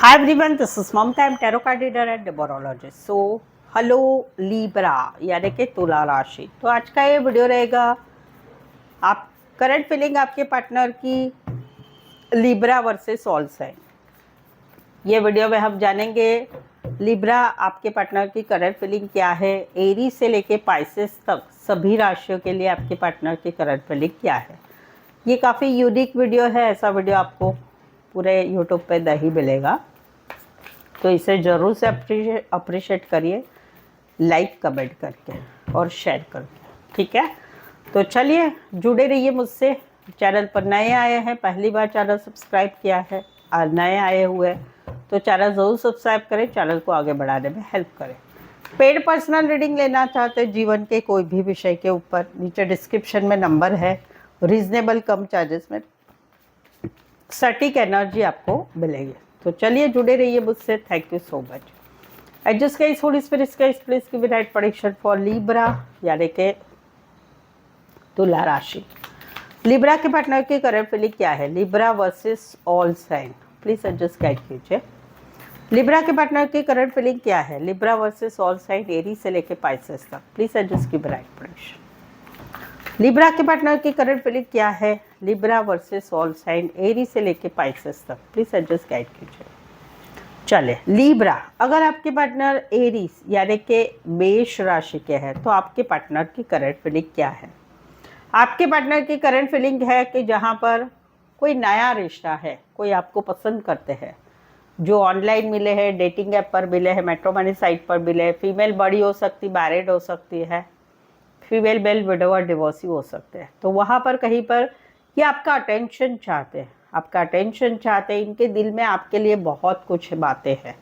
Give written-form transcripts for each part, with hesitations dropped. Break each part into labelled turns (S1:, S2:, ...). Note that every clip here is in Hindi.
S1: Hi everyone, this is Mamta. I'm tarot card reader and numerologist. So, hello Libra यानी कि तुला राशि। तो आज का ये वीडियो रहेगा आप करंट फीलिंग आपके पार्टनर की लीब्रा वर्सेस ऑल साइन। ये वीडियो में हम जानेंगे लीब्रा आपके पार्टनर की करंट फीलिंग क्या है, एरी से लेके पाइसेस तक सभी राशियों के लिए आपके पार्टनर की करंट फीलिंग क्या है। ये काफ़ी यूनिक वीडियो है, ऐसा वीडियो आपको पूरे यूट्यूब पे नहीं मिलेगा, तो इसे ज़रूर से अप्रिशिएट करिए, लाइक कमेंट करके और शेयर करके, ठीक है। तो चलिए जुड़े रहिए मुझसे। चैनल पर नए आए हैं, पहली बार चैनल सब्सक्राइब किया है और नए आए हुए तो चैनल ज़रूर सब्सक्राइब करें, चैनल को आगे बढ़ाने में हेल्प करें। पेड पर्सनल रीडिंग लेना चाहते हैं जीवन के कोई भी विषय के ऊपर, नीचे डिस्क्रिप्शन में नंबर है, रीजनेबल कम चार्जेस में सटीक एनर्जी आपको मिलेगी। तो चलिए जुड़े रहिए मुझसे। Thank you so much. Adjust guys, holy spirits guys, please give me right prediction for Libra यानी कि तुला राशि। लीब्रा के पार्टनर की करंट फीलिंग क्या है, Libra versus all sign, please adjust guide कीजिए। लीब्रा के पार्टनर की करंट फीलिंग क्या है, Libra versus all sign, Aries से लेके पाइसेस तक, please adjust give right prediction. Libra के पार्टनर की करंट फीलिंग क्या है, Libra versus all sign, Aries से लेके पाइसेस तक, प्लीज एडजस्ट गाइड कीजिए। चले लिब्रा, अगर आपके पार्टनर एरीज यानी कि मेष राशि के हैं तो आपके पार्टनर की करंट फीलिंग क्या है। आपके पार्टनर की करंट फीलिंग है कि जहाँ पर कोई नया रिश्ता है, कोई आपको पसंद करते हैं, जो ऑनलाइन मिले हैं, डेटिंग ऐप पर मिले हैं, मैट्रिमोनी साइट पर मिले, फीमेल बड़ी हो सकती, मैरिड हो सकती है, फीमेल मेल विडोवर डिवोर्सी हो सकते हैं। तो वहाँ पर कहीं पर ये आपका अटेंशन चाहते हैं, आपका अटेंशन चाहते हैं, इनके दिल में आपके लिए बहुत कुछ बातें हैं,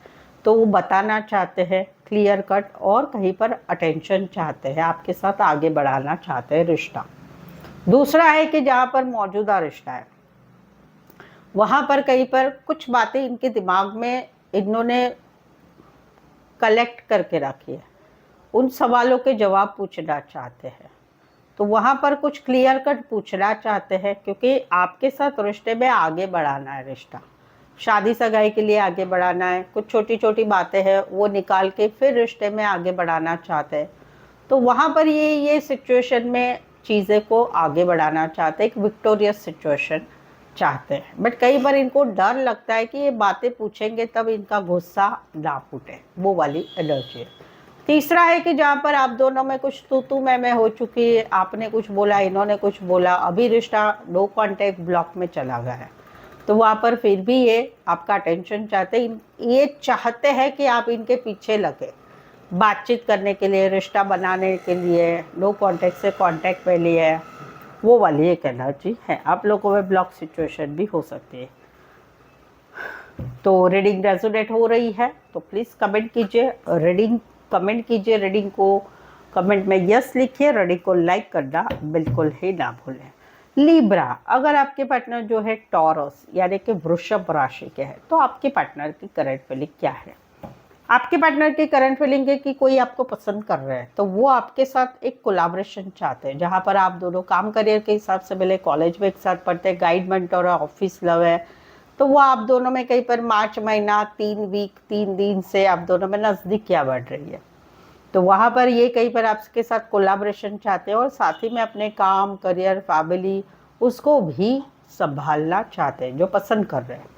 S1: तो वो बताना चाहते हैं क्लियर कट, और कहीं पर अटेंशन चाहते हैं, आपके साथ आगे बढ़ाना चाहते हैं रिश्ता। दूसरा है कि जहाँ पर मौजूदा रिश्ता है वहाँ पर कहीं पर कुछ बातें इनके दिमाग में इन्होंने कलेक्ट करके रखी है, उन सवालों के जवाब पूछना चाहते हैं। तो वहाँ पर कुछ क्लियर कट पूछना चाहते हैं, क्योंकि आपके साथ रिश्ते में आगे बढ़ाना है, रिश्ता शादी सगाई के लिए आगे बढ़ाना है, कुछ छोटी छोटी बातें हैं वो निकाल के फिर रिश्ते में आगे बढ़ाना चाहते हैं। तो वहाँ पर ये सिचुएशन में चीज़ें को आगे बढ़ाना चाहते हैं, एक विक्टोरियस सिचुएशन चाहते हैं। बट कई बार इनको डर लगता है कि ये बातें पूछेंगे तब इनका गुस्सा ना फूटे, वो वाली एनर्जी है। तीसरा है कि जहाँ पर आप दोनों में कुछ तू मैं हो चुकी है, आपने कुछ बोला, इन्होंने कुछ बोला, अभी रिश्ता नो कांटेक्ट ब्लॉक में चला गया है, तो वहाँ पर फिर भी ये आपका अटेंशन चाहते हैं, ये चाहते हैं कि आप इनके पीछे लगे, बातचीत करने के लिए, रिश्ता बनाने के लिए, नो कांटेक्ट से कांटेक्ट में लिए, वो वाली एक एनर्जी है। आप लोगों में ब्लॉक सिचुएशन भी हो सकती है। तो रीडिंग रेजोनेट हो रही है तो प्लीज़ कमेंट कीजिए, कमेंट कीजिए, रीडिंग को कमेंट में यस लिखिए, रीडिंग को लाइक करना बिल्कुल ही ना भूलें। लीब्रा, अगर आपके पार्टनर जो है टॉरस यानी कि वृषभ राशि के हैं तो आपके पार्टनर की करंट फीलिंग क्या है। आपके पार्टनर की करंट फीलिंग है कि कोई आपको पसंद कर रहे हैं, तो वो आपके साथ एक कोलैबोरेशन चाहते हैं, जहाँ पर आप दोनों काम करियर के हिसाब से मिले, कॉलेज में एक साथ पढ़ते हैं, गाइड मेंटर और ऑफिस लव है, तो वो आप दोनों में कहीं पर मार्च महीना 3 दिन से आप दोनों में नज़दीकियाँ बढ़ रही है। तो वहाँ पर ये कहीं पर आपके साथ कोलैबोरेशन चाहते हैं और साथ ही में अपने काम, करियर, फैमिली उसको भी संभालना चाहते हैं, जो पसंद कर रहे हैं।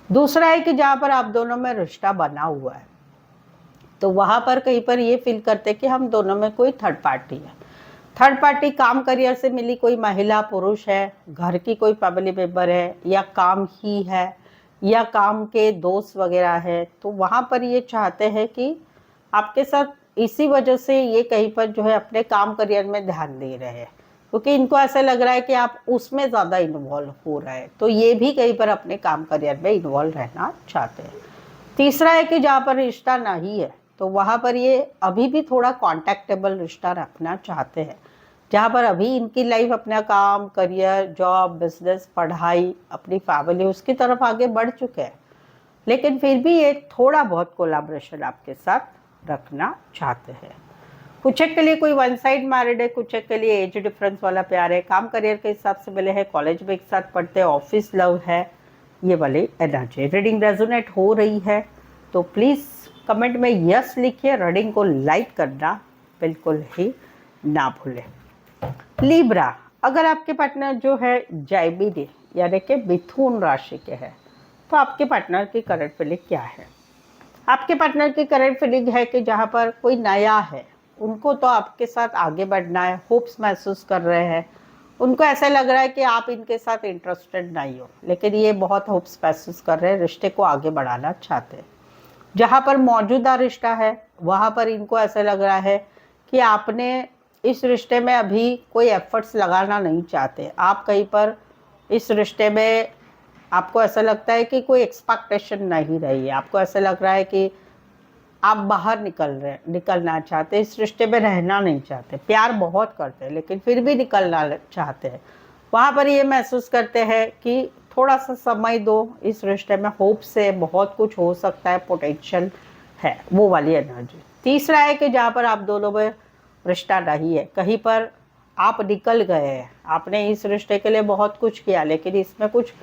S1: दूसरा है कि जहाँ पर आप दोनों में रिश्ता बना हुआ है तो वहाँ पर कहीं पर ये फील करते हैं कि हम दोनों में कोई थर्ड पार्टी है। थर्ड पार्टी काम करियर से मिली कोई महिला पुरुष है, घर की कोई फैमिली मेम्बर है, या काम ही है, या काम के दोस्त वगैरह है, तो वहाँ पर ये चाहते हैं कि आपके साथ इसी वजह से ये कहीं पर जो है अपने काम करियर में ध्यान दे रहे हैं, क्योंकि इनको ऐसा लग रहा है कि आप उसमें ज़्यादा इन्वॉल्व हो रहे हैं, तो ये भी कहीं पर अपने काम करियर में इन्वॉल्व रहना चाहते हैं। तीसरा है कि जहाँ पर रिश्ता नहीं है तो वहाँ पर ये अभी भी थोड़ा कॉन्टैक्टेबल रिश्ता रखना चाहते हैं, जहाँ पर अभी इनकी लाइफ अपना काम, करियर, जॉब, बिजनेस, पढ़ाई, अपनी फैमिली उसकी तरफ आगे बढ़ चुके हैं, लेकिन फिर भी ये थोड़ा बहुत कोलैबोरेशन आपके साथ रखना चाहते हैं। कुछ एक के लिए कोई वन साइड मैरिड है, कुछ एक के लिए एज डिफरेंस वाला प्यार है, काम करियर के हिसाब से मिले हैं, कॉलेज में एक साथ पढ़ते हैं, ऑफिस लव है, ये वाली एनर्जी। रीडिंग रेजोनेट हो रही है तो प्लीज़ कमेंट में यस लिखिए, रीडिंग को लाइक करना बिल्कुल ही ना भूलें। लीब्रा, अगर आपके पार्टनर जो है जाइमिनी यानी कि मिथुन राशि के हैं तो आपके पार्टनर की करंट फीलिंग क्या है? आपके पार्टनर की करंट फीलिंग है कि जहाँ पर कोई नया है, उनको तो आपके साथ आगे बढ़ना है, होप्स महसूस कर रहे हैं, उनको ऐसा लग रहा है कि आप इनके साथ इंटरेस्टेड नहीं हो, लेकिन ये बहुत होप्स महसूस कर रहे हैं, रिश्ते को आगे बढ़ाना चाहते हैं। जहाँ पर मौजूदा रिश्ता है वहाँ पर इनको ऐसा लग रहा है कि आपने इस रिश्ते में अभी कोई एफर्ट्स लगाना नहीं चाहते, आप कहीं पर इस रिश्ते में आपको ऐसा लगता है कि कोई एक्सपेक्टेशन नहीं रही है, आपको ऐसा लग रहा है कि आप बाहर निकलना चाहते, इस रिश्ते में रहना नहीं चाहते, प्यार बहुत करते हैं लेकिन फिर भी निकलना चाहते हैं। वहाँ पर ये महसूस करते हैं कि थोड़ा सा समय दो, इस रिश्ते में होप से बहुत कुछ हो सकता है, पोटेंशियल है, वो वाली एनर्जी। तीसरा है कि जहाँ पर आप दोनों में रिश्ता नहीं है, कहीं पर आप निकल गए हैं, आपने इस रिश्ते के लिए बहुत कुछ किया लेकिन इसमें कुछ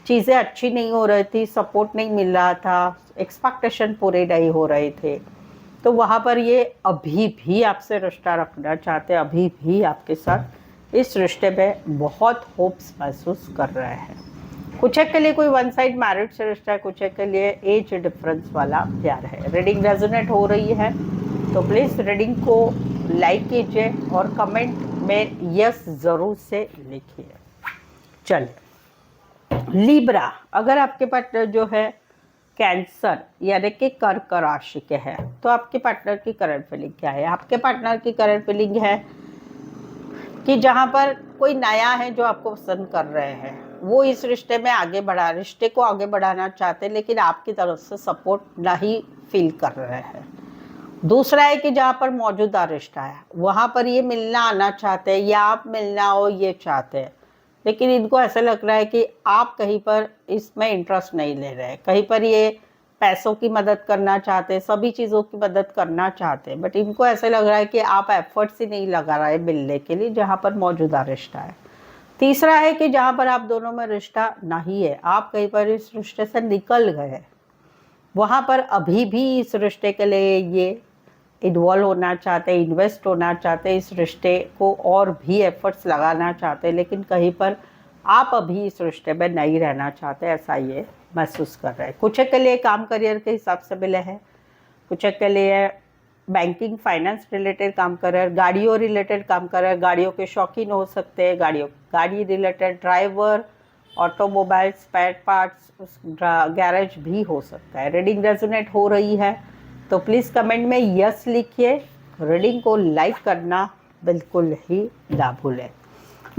S1: चीज़ें अच्छी नहीं हो रही थी, सपोर्ट नहीं मिल रहा था, एक्सपेक्टेशन पूरे नहीं हो रहे थे, तो वहाँ पर ये अभी भी आपसे रिश्ता रखना चाहते हैं, अभी भी आपके साथ इस रिश्ते में बहुत होप्स महसूस कर रहे हैं। कुछ एक के लिए कोई वन साइड मैरिड से रिश्ता है, कुछ एक के लिए एज डिफरेंस वाला प्यार है। रीडिंग रेजोनेट हो रही है तो प्लीज़ रीडिंग को लाइक कीजिए और कमेंट में यस ज़रूर से लिखिए। चलिए लीब्रा, अगर आपके पार्टनर जो है कैंसर यानी कि कर्क राशि के हैं तो आपके पार्टनर की करंट फीलिंग क्या है? आपके पार्टनर की करंट फीलिंग है कि जहाँ पर कोई नया है जो आपको पसंद कर रहे हैं, वो इस रिश्ते को आगे बढ़ाना चाहते हैं लेकिन आपकी तरफ से सपोर्ट नहीं फील कर रहे हैं। दूसरा है कि जहाँ पर मौजूदा रिश्ता है वहाँ पर ये मिलना आना चाहते हैं या आप मिलना हो ये चाहते हैं, लेकिन इनको ऐसा लग रहा है कि आप कहीं पर इसमें इंटरेस्ट नहीं ले रहे हैं, कहीं पर ये पैसों की मदद करना चाहते हैं, सभी चीज़ों की मदद करना चाहते हैं, बट इनको ऐसा लग रहा है कि आप एफर्ट्स ही नहीं लगा रहे मिलने के लिए जहाँ पर मौजूदा रिश्ता है। तीसरा है कि जहाँ पर आप दोनों में रिश्ता नहीं है, आप कहीं पर इस रिश्ते से निकल गए, वहाँ पर अभी भी इस रिश्ते के लिए ये इन्वॉल्व होना चाहते हैं, इन्वेस्ट होना चाहते हैं, इस रिश्ते को और भी एफर्ट्स लगाना चाहते हैं, लेकिन कहीं पर आप अभी इस रिश्ते में नहीं रहना चाहते, ऐसा ये महसूस कर रहे हैं। कुछ के लिए काम करियर के हिसाब से मिले हैं, कुछ के लिए बैंकिंग फाइनेंस रिलेटेड काम कर रहे हैं, गाड़ियों रिलेटेड काम कर रहे हैं, गाड़ियों के शौकीन हो सकते हैं, गाड़ी related driver, automobile spare parts garage भी हो सकता है। रीडिंग रेजोनेट हो रही है तो प्लीज़ कमेंट में यस लिखिए, रीडिंग को लाइक करना बिल्कुल ही ना भूलें।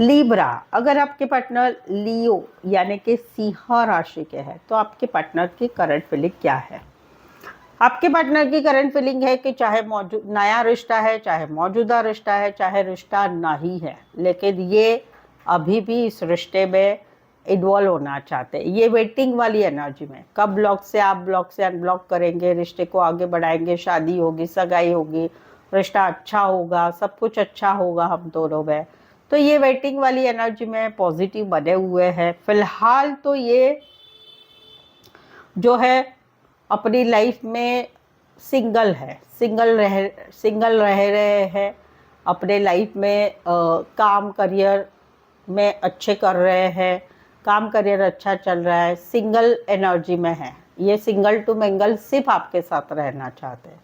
S1: लीब्रा, अगर आपके पार्टनर लियो यानी कि सिंह राशि के हैं तो आपके पार्टनर की करंट फीलिंग क्या है? आपके पार्टनर की करंट फीलिंग है कि चाहे नया रिश्ता है, चाहे मौजूदा रिश्ता है, चाहे रिश्ता नहीं है, लेकिन ये अभी भी इस रिश्ते में इन्वॉल्व होना चाहते हैं। ये वेटिंग वाली एनर्जी में, कब ब्लॉक से अनब्लॉक करेंगे, रिश्ते को आगे बढ़ाएंगे, शादी होगी, सगाई होगी, रिश्ता अच्छा होगा, सब कुछ अच्छा होगा हम दोनों में, तो ये वेटिंग वाली एनर्जी में पॉजिटिव बने हुए हैं। फिलहाल तो ये जो है अपनी लाइफ में सिंगल रह रहे हैं, अपने लाइफ में काम करियर में अच्छे कर रहे हैं, काम करियर अच्छा चल रहा है, सिंगल एनर्जी में है, ये सिंगल टू मिंगल सिर्फ आपके साथ रहना चाहते हैं,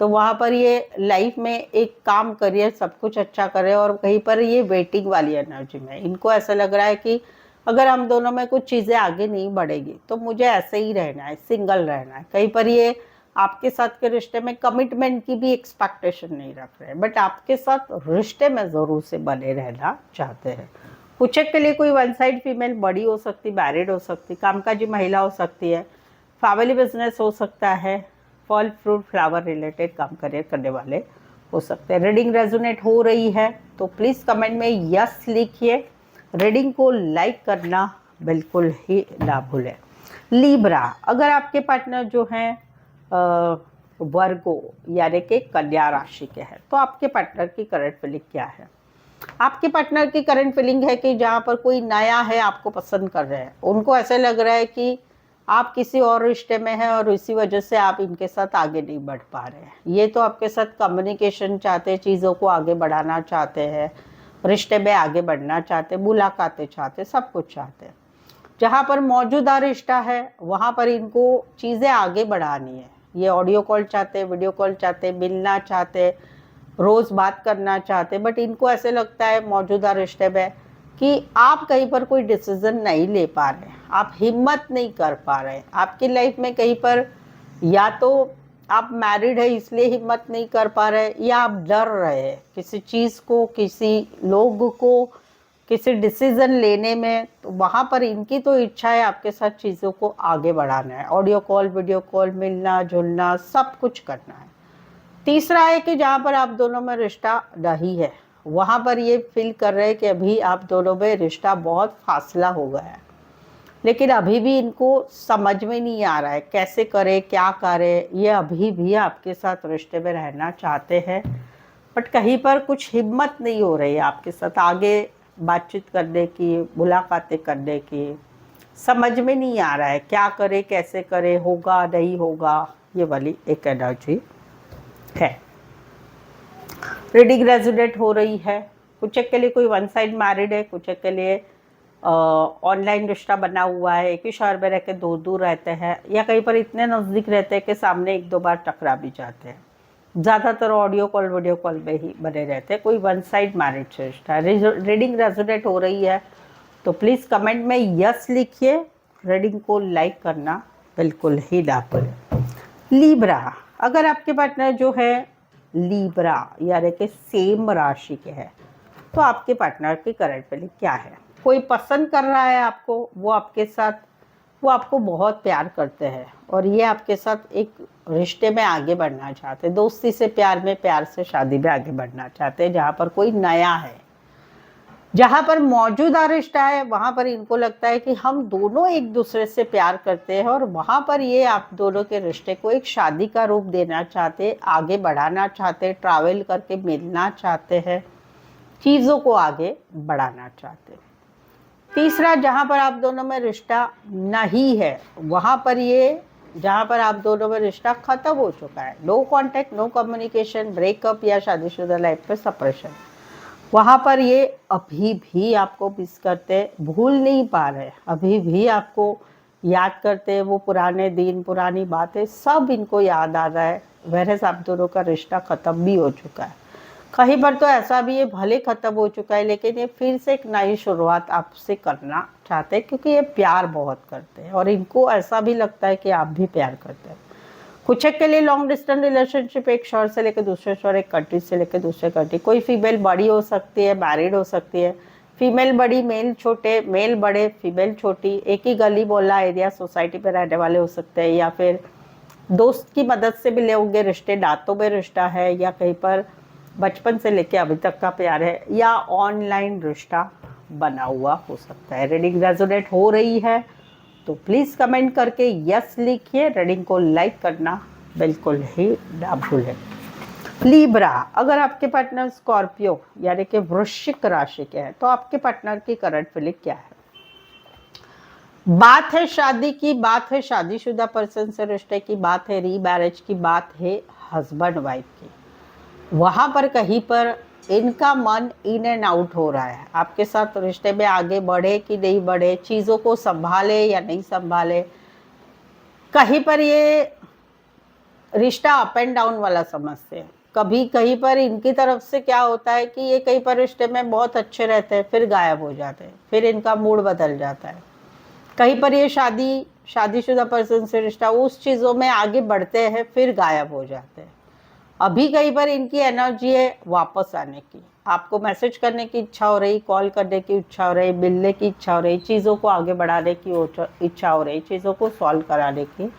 S1: तो वहाँ पर ये लाइफ में एक काम करियर सब कुछ अच्छा करे, और कहीं पर ये वेटिंग वाली एनर्जी में इनको ऐसा लग रहा है कि अगर हम दोनों में कुछ चीज़ें आगे नहीं बढ़ेगी तो मुझे ऐसे ही रहना है, सिंगल रहना है। कहीं पर ये आपके साथ के रिश्ते में कमिटमेंट की भी एक्सपेक्टेशन नहीं रख रहे हैं, बट आपके साथ रिश्ते में ज़रूर से बने रहना चाहते हैं। कुछ के लिए कोई वन साइड फीमेल बड़ी हो सकती, मैरिड हो सकती, कामकाजी महिला हो सकती है, फैमिली बिजनेस हो सकता है, फल फ्रूट फ्लावर रिलेटेड काम करने वाले हो सकते हैं। रीडिंग रेजोनेट हो रही है तो प्लीज़ कमेंट में यस लिखिए, रीडिंग को लाइक करना बिल्कुल ही ना भूलें। लीब्रा, अगर आपके पार्टनर जो हैं वर्गो यानी कि कन्या राशि के हैं तो आपके पार्टनर की करंट फीलिंग क्या है? आपके पार्टनर की करंट फीलिंग है कि जहाँ पर कोई नया है आपको पसंद कर रहे हैं, उनको ऐसे लग रहा है कि आप किसी और रिश्ते में हैं और इसी वजह से आप इनके साथ आगे नहीं बढ़ पा रहे हैं। ये तो आपके साथ कम्युनिकेशन चाहते हैं, चीज़ों को आगे बढ़ाना चाहते हैं, रिश्ते में आगे बढ़ना चाहते, मुलाकातें चाहते, सब कुछ चाहते हैं। जहाँ पर मौजूदा रिश्ता है वहाँ पर इनको चीज़ें आगे बढ़ानी है। ये ऑडियो कॉल चाहते, वीडियो कॉल चाहते, मिलना चाहते, रोज़ बात करना चाहते, बट इनको ऐसे लगता है मौजूदा रिश्ते में कि आप कहीं पर कोई डिसीज़न नहीं ले पा रहे, आप हिम्मत नहीं कर पा रहे। आपकी लाइफ में कहीं पर या तो आप मैरिड है इसलिए हिम्मत नहीं कर पा रहे, या आप डर रहे हैं किसी चीज़ को, किसी लोग को, किसी डिसीज़न लेने में। तो वहाँ पर इनकी तो इच्छा है आपके साथ चीज़ों को आगे बढ़ाना है, ऑडियो कॉल, वीडियो कॉल, मिलना जुलना, सब कुछ करना है। तीसरा है कि जहाँ पर आप दोनों में रिश्ता नहीं है वहाँ पर ये फील कर रहे हैं कि अभी आप दोनों में रिश्ता बहुत फासला हो गया है, लेकिन अभी भी इनको समझ में नहीं आ रहा है कैसे करें, क्या करें। ये अभी भी आपके साथ रिश्ते में रहना चाहते हैं, बट कहीं पर कुछ हिम्मत नहीं हो रही है आपके साथ आगे बातचीत करने की, मुलाकातें करने की। समझ में नहीं आ रहा है क्या करें, कैसे करें, होगा नहीं होगा, ये वाली एक एनर्जी है। रीडिंग रेजोनेट हो रही है। कुछ एक के लिए कोई वन साइड मैरिड है, कुछ एक के लिए ऑनलाइन रिश्ता बना हुआ है, एक ही शहर में रह के दूर दूर रहते हैं, या कहीं पर इतने नज़दीक रहते हैं कि सामने एक दो बार टकरा भी जाते हैं। ज़्यादातर ऑडियो कॉल, वीडियो कॉल में ही बने रहते हैं। कोई वन साइड मैरिज रिश्ता है। रीडिंग रेजोनेट हो रही है तो प्लीज़ कमेंट में यस लिखिए। रीडिंग को लाइक करना बिल्कुल ही ना भूलें। लीब्रा, अगर आपके पार्टनर जो है लीब्रा यानी कि सेम राशि के हैं, तो आपके पार्टनर की करंट फीलिंग क्या है? कोई पसंद कर रहा है आपको, वो आपके साथ, वो आपको बहुत प्यार करते हैं और ये आपके साथ एक रिश्ते में आगे बढ़ना चाहते हैं, दोस्ती से प्यार में, प्यार से शादी में आगे बढ़ना चाहते हैं। जहाँ पर कोई नया है, जहाँ पर मौजूदा रिश्ता है वहाँ पर इनको लगता है कि हम दोनों एक दूसरे से प्यार करते हैं और वहाँ पर ये आप दोनों के रिश्ते को एक शादी का रूप देना चाहते, आगे बढ़ाना चाहते, ट्रैवल करके मिलना चाहते हैं, चीज़ों को आगे बढ़ाना चाहते हैं। तीसरा, जहाँ पर आप दोनों में रिश्ता नहीं है वहाँ पर ये, जहाँ पर आप दोनों में रिश्ता ख़त्म हो चुका है, no contact, no communication, breakup या शादीशुदा लाइफ में सेपरेशन, वहाँ पर ये अभी भी आपको मिस करते, भूल नहीं पा रहे, अभी भी आपको याद करते। वो पुराने दिन, पुरानी बातें सब इनको याद आ रहा है। वैसे आप दोनों का रिश्ता ख़त्म भी हो चुका है। कहीं पर तो ऐसा भी है भले ख़त्म हो चुका है लेकिन ये फिर से एक नई शुरुआत आपसे करना चाहते हैं, क्योंकि ये प्यार बहुत करते हैं और इनको ऐसा भी लगता है कि आप भी प्यार करते हैं। कुछ एक के लिए लॉन्ग डिस्टेंस रिलेशनशिप, एक शहर से लेकर दूसरे शहर, एक कंट्री से लेकर दूसरे कंट्री। कोई फीमेल बड़ी हो सकती है, मैरिड हो सकती है, फीमेल बड़ी, मेल छोटे, मेल बड़े, फीमेल छोटी, एक ही गली मोहल्ला एरिया सोसाइटी में रहने वाले हो सकते हैं, या फिर दोस्त की मदद से मिले होंगे रिश्ते, दांतों में रिश्ता है, या कहीं पर बचपन से लेके अभी तक का प्यार है, या ऑनलाइन रिश्ता बना हुआ हो सकता है। रीडिंग रेजोनेट हो रही है तो प्लीज़ कमेंट करके यस लिखिए। रीडिंग को लाइक करना बिल्कुल ही ना भूलें। लीब्रा, अगर आपके पार्टनर स्कॉर्पियो यानी कि वृश्चिक राशि के हैं तो आपके पार्टनर की करंट फीलिंग क्या है? बात है शादी की, बात है शादीशुदा पर्सन से रिश्ते की, बात है रीमैरिज की, बात है हस्बैंड वाइफ की। वहाँ पर कहीं पर इनका मन इन एंड आउट हो रहा है, आपके साथ रिश्ते में आगे बढ़े कि नहीं बढ़े, चीज़ों को संभाले या नहीं संभाले। कहीं पर ये रिश्ता अप एंड डाउन वाला समझते हैं। कभी कहीं पर इनकी तरफ से क्या होता है कि ये कहीं पर रिश्ते में बहुत अच्छे रहते हैं, फिर गायब हो जाते हैं, फिर इनका मूड बदल जाता है। कहीं पर ये शादीशुदा पर्सन से रिश्ता, उस चीज़ों में आगे बढ़ते हैं, फिर गायब हो जाते हैं। अभी कहीं पर इनकी एनर्जी है वापस आने की, आपको मैसेज करने की इच्छा हो रही, कॉल करने की इच्छा हो रही, मिलने की इच्छा हो रही, चीज़ों को आगे बढ़ाने की इच्छा हो रही, चीज़ों को सॉल्व कराने की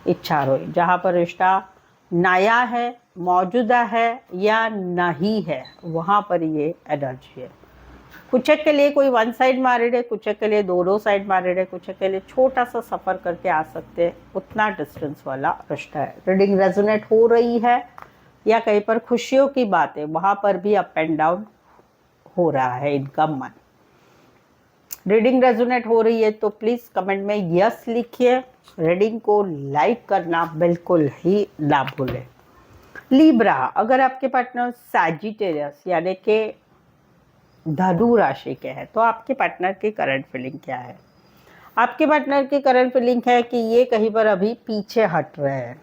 S1: इच्छा हो रही। जहाँ पर रिश्ता नया है, मौजूदा है या नहीं है, वहाँ पर ये एनर्जी है। कुछ एक के लिए कोई वन साइड मैरिड है, कुछ एक के लिए दोनों साइड मैरिड है, कुछ एक के लिए छोटा सा सफ़र करके आ सकते हैं, उतना डिस्टेंस वाला रिश्ता है। रीडिंग रेजोनेट हो रही है या कहीं पर खुशियों की बात है, वहाँ पर भी अप एंड डाउन हो रहा है इनका मन। रीडिंग रेजोनेट हो रही है तो प्लीज़ कमेंट में यस लिखिए। रीडिंग को लाइक करना बिल्कुल ही ना भूलें। लीब्रा, अगर आपके पार्टनर सैजिटेरियस यानी कि धनु राशि के हैं तो आपके पार्टनर की करंट फीलिंग क्या है? आपके पार्टनर की करंट फीलिंग है कि ये कहीं पर अभी पीछे हट रहे हैं।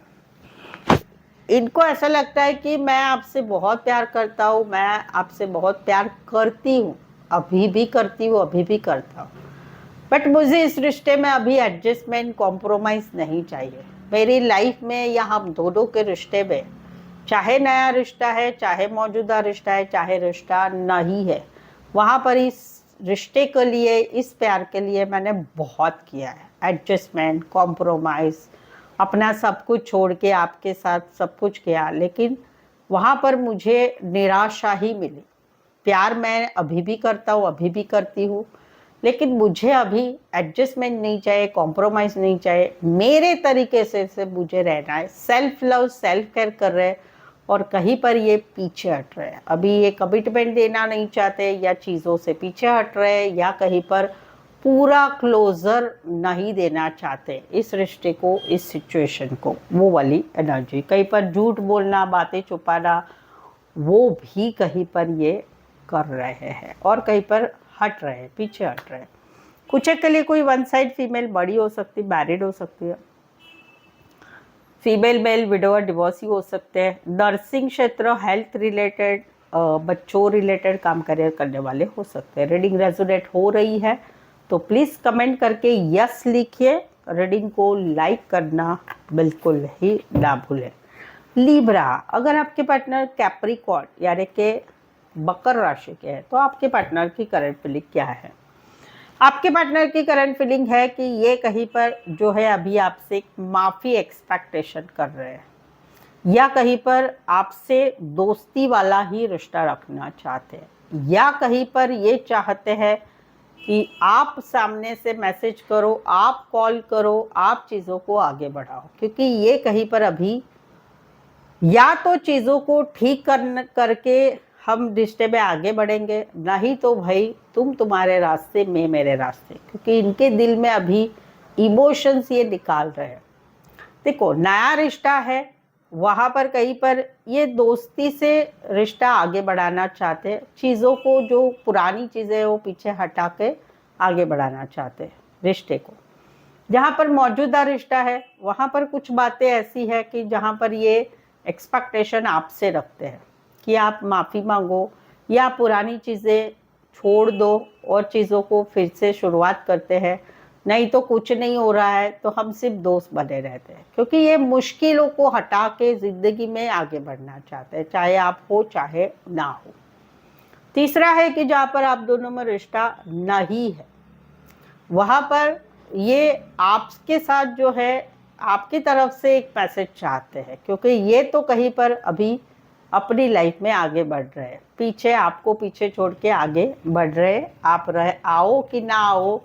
S1: इनको ऐसा लगता है कि मैं आपसे बहुत प्यार करता हूँ, मैं आपसे बहुत प्यार करती हूँ, अभी भी करती हूँ, अभी भी करता हूँ, बट मुझे इस रिश्ते में अभी एडजस्टमेंट कॉम्प्रोमाइज़ नहीं चाहिए। मेरी लाइफ में या हम दोनों के रिश्ते में, चाहे नया रिश्ता है, चाहे मौजूदा रिश्ता है, चाहे रिश्ता नहीं है, वहाँ पर इस रिश्ते के लिए, इस प्यार के लिए मैंने बहुत किया है। एडजस्टमेंट, कॉम्प्रोमाइज़, अपना सब कुछ छोड़ के आपके साथ सब कुछ किया, लेकिन वहाँ पर मुझे निराशा ही मिली। प्यार मैं अभी भी करता हूँ, अभी भी करती हूँ, लेकिन मुझे अभी एडजस्टमेंट नहीं चाहिए, कॉम्प्रोमाइज़ नहीं चाहिए। मेरे तरीके से मुझे रहना है। सेल्फ लव, सेल्फ केयर कर रहे हैं और कहीं पर ये पीछे हट रहे हैं। अभी ये कमिटमेंट देना नहीं चाहते, या चीज़ों से पीछे हट रहे हैं, या कहीं पर पूरा क्लोज़र नहीं देना चाहते इस रिश्ते को, इस सिचुएशन को। वो वाली एनर्जी, कहीं पर झूठ बोलना, बातें छुपाना, वो भी कहीं पर ये कर रहे हैं और कहीं पर हट रहे हैं, पीछे हट रहे हैं। कुछ के लिए कोई वन साइड फीमेल बड़ी हो सकती है, मैरिड हो सकती है, फीमेल मेल विडोअर डिवोर्सी हो सकते हैं, नर्सिंग क्षेत्र, हेल्थ रिलेटेड, बच्चों रिलेटेड काम करने वाले हो सकते हैं। रीडिंग रेजोनेट हो रही है तो प्लीज़ कमेंट करके यस लिखिए। रीडिंग को लाइक करना बिल्कुल ही ना भूलें। लीब्रा, अगर आपके पार्टनर कैप्रिकॉर्न यानी कि मकर राशि के हैं तो आपके पार्टनर की करंट फीलिंग क्या है? आपके पार्टनर की करंट फीलिंग है कि ये कहीं पर जो है अभी आपसे माफ़ी एक्सपेक्टेशन कर रहे हैं, या कहीं पर आपसे दोस्ती वाला ही रिश्ता रखना चाहते हैं, या कहीं पर ये चाहते हैं कि आप सामने से मैसेज करो, आप कॉल करो, आप चीज़ों को आगे बढ़ाओ, क्योंकि ये कहीं पर अभी या तो चीज़ों को ठीक करके हम रिश्ते में आगे बढ़ेंगे, नहीं तो भाई तुम तुम्हारे रास्ते, मैं मेरे रास्ते, क्योंकि इनके दिल में अभी इमोशंस ये निकाल रहे हैं। देखो, नया रिश्ता है, वहाँ पर कहीं पर ये दोस्ती से रिश्ता आगे बढ़ाना चाहते हैं, चीज़ों को, जो पुरानी चीज़ें वो पीछे हटा के आगे बढ़ाना चाहते हैं रिश्ते को। जहाँ पर मौजूदा रिश्ता है वहाँ पर कुछ बातें ऐसी है कि जहाँ पर ये एक्सपेक्टेशन आपसे रखते हैं कि आप माफ़ी मांगो या पुरानी चीज़ें छोड़ दो और चीज़ों को फिर से शुरुआत करते हैं, नहीं तो कुछ नहीं हो रहा है तो हम सिर्फ दोस्त बने रहते हैं, क्योंकि ये मुश्किलों को हटा के ज़िंदगी में आगे बढ़ना चाहते हैं, चाहे आप हो चाहे ना हो। तीसरा है कि जहाँ पर आप दोनों में रिश्ता नहीं है, वहाँ पर ये आपके साथ जो है आपकी तरफ से एक मैसेज चाहते हैं, क्योंकि ये तो कहीं पर अभी अपनी लाइफ में आगे बढ़ रहे हैं, पीछे आपको पीछे छोड़ के आगे बढ़ रहे हैं। आप आओ कि ना आओ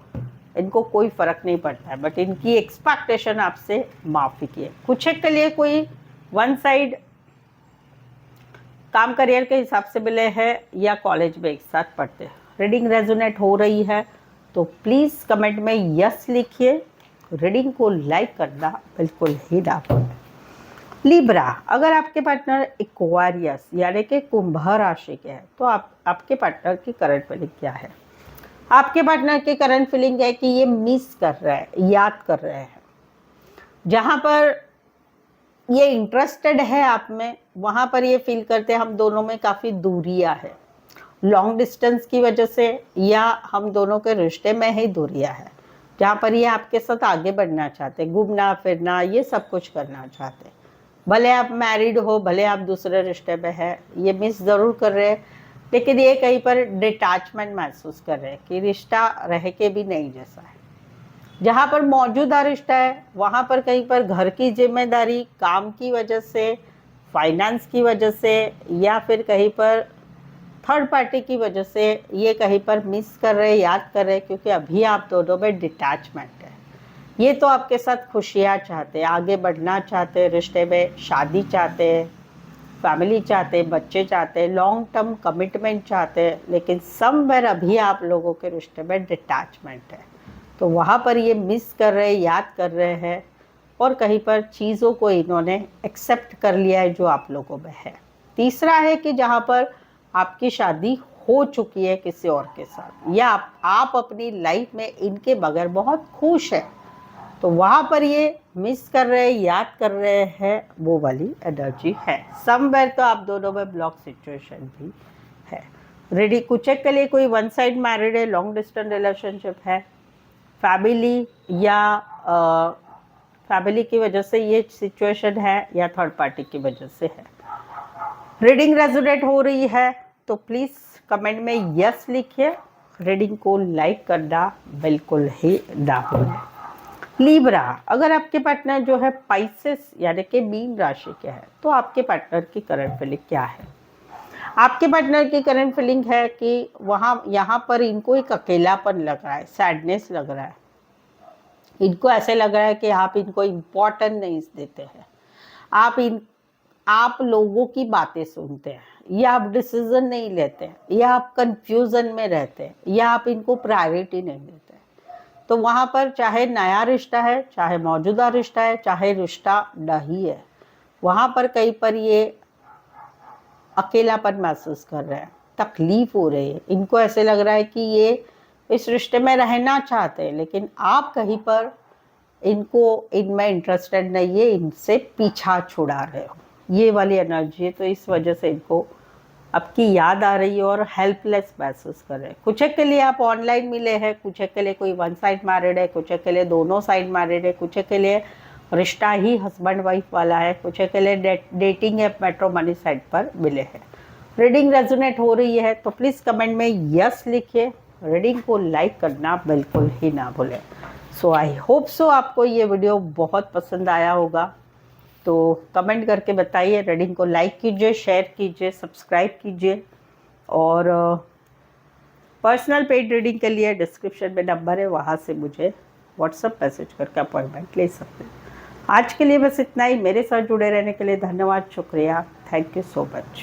S1: इनको कोई फ़र्क नहीं पड़ता है, बट इनकी एक्सपेक्टेशन आपसे माफ़ी की है। कुछ एक के लिए कोई वन साइड काम करियर के हिसाब से मिले हैं या कॉलेज में एक साथ पढ़ते हैं। रीडिंग रेजोनेट हो रही है तो प्लीज़ कमेंट में यस लिखिए। रीडिंग को लाइक करना बिल्कुल ही ना भूलें। लीब्रा, अगर आपके पार्टनर एक्वेरियस यानी कि कुंभ राशि के हैं तो आपके पार्टनर की करंट फीलिंग क्या है? आपके पार्टनर की करंट फीलिंग है कि ये मिस कर रहे हैं, याद कर रहे हैं। जहाँ पर ये इंटरेस्टेड है आप में, वहाँ पर ये फील करते हैं हम दोनों में काफ़ी दूरियाँ है, लॉन्ग डिस्टेंस की वजह से या हम दोनों के रिश्ते में ही दूरियाँ है, जहाँ पर ये आपके साथ आगे बढ़ना चाहते, घूमना फिरना ये सब कुछ करना चाहते। भले आप मैरिड हो, भले आप दूसरे रिश्ते में है, ये मिस ज़रूर कर रहे हैं, लेकिन ये कहीं पर डिटैचमेंट महसूस कर रहे हैं कि रिश्ता रह के भी नहीं जैसा है। जहाँ पर मौजूदा रिश्ता है वहाँ पर कहीं पर घर की जिम्मेदारी, काम की वजह से, फाइनेंस की वजह से, या फिर कहीं पर थर्ड पार्टी की वजह से ये कहीं पर मिस कर रहे, याद कर रहे, क्योंकि अभी आप दोनों में डिटैचमेंट है। ये तो आपके साथ खुशियाँ चाहते हैं, आगे बढ़ना चाहते हैं, रिश्ते में शादी चाहते हैं, फैमिली चाहते हैं, बच्चे चाहते हैं, लॉन्ग टर्म कमिटमेंट चाहते हैं, लेकिन समवेयर अभी आप लोगों के रिश्ते में डिटैचमेंट है। तो वहाँ पर ये मिस कर रहे हैं, याद कर रहे हैं, और कहीं पर चीज़ों को इन्होंने एक्सेप्ट कर लिया है जो आप लोगों में है। तीसरा है कि जहाँ पर आपकी शादी हो चुकी है किसी और के साथ, या आप अपनी लाइफ में इनके बगैर बहुत खुश हैं, तो वहाँ पर ये मिस कर रहे हैं, याद कर रहे हैं, वो वाली एनर्जी है। समवेयर तो आप दोनों में ब्लॉक सिचुएशन भी है। रेडी कुछ के लिए कोई वन साइड मैरिड है, लॉन्ग डिस्टेंस रिलेशनशिप है, फैमिली या फैमिली की वजह से ये सिचुएशन है, या थर्ड पार्टी की वजह से है। रीडिंग रेजोनेट हो रही है तो प्लीज़ कमेंट में यस लिखिए। रीडिंग को लाइक करना बिल्कुल ही ना भूलें। लिब्रा, अगर आपके पार्टनर जो है पाइसेस यानी कि मीन राशि के है, तो आपके पार्टनर की करंट फीलिंग क्या है? आपके पार्टनर की करंट फीलिंग है कि यहाँ पर इनको एक अकेलापन लग रहा है, सैडनेस लग रहा है, इनको ऐसे लग रहा है कि आप इनको इम्पोर्टेंट नहीं देते हैं, आप लोगों की बातें सुनते हैं, या आप डिसीजन नहीं लेते हैं, या आप कंफ्यूजन में रहते हैं, या आप इनको प्रायोरिटी नहीं देते। तो वहाँ पर चाहे नया रिश्ता है, चाहे मौजूदा रिश्ता है, चाहे रिश्ता नहीं है, वहाँ पर कहीं पर ये अकेलापन महसूस कर रहे हैं, तकलीफ हो रही है, इनको ऐसे लग रहा है कि ये इस रिश्ते में रहना चाहते हैं, लेकिन आप कहीं पर इनको इनमें इंटरेस्टेड नहीं है, इनसे पीछा छुड़ा रहे हो, ये वाली एनर्जी है। तो इस वजह से इनको आपकी याद आ रही है और हेल्पलेस महसूस कर रहे हैं। कुछ के लिए आप ऑनलाइन मिले हैं, कुछ के लिए कोई वन साइड मैरिड है, कुछ के लिए दोनों साइड मैरिड है, कुछ के लिए रिश्ता ही हस्बैंड वाइफ वाला है, कुछ के लिए डेटिंग ऐप मैट्रिमोनी साइट पर मिले हैं। रीडिंग रेजोनेट हो रही है तो प्लीज़ कमेंट में यस लिखिए। रीडिंग को लाइक करना बिल्कुल ही ना भूलें। सो आई होप सो आपको ये वीडियो बहुत पसंद आया होगा, तो कमेंट करके बताइए। रीडिंग को लाइक कीजिए, शेयर कीजिए, सब्सक्राइब कीजिए, और पर्सनल पेड रीडिंग के लिए डिस्क्रिप्शन में नंबर है, वहाँ से मुझे व्हाट्सएप मैसेज करके अपॉइंटमेंट ले सकते हैं। आज के लिए बस इतना ही। मेरे साथ जुड़े रहने के लिए धन्यवाद, शुक्रिया, थैंक यू सो मच।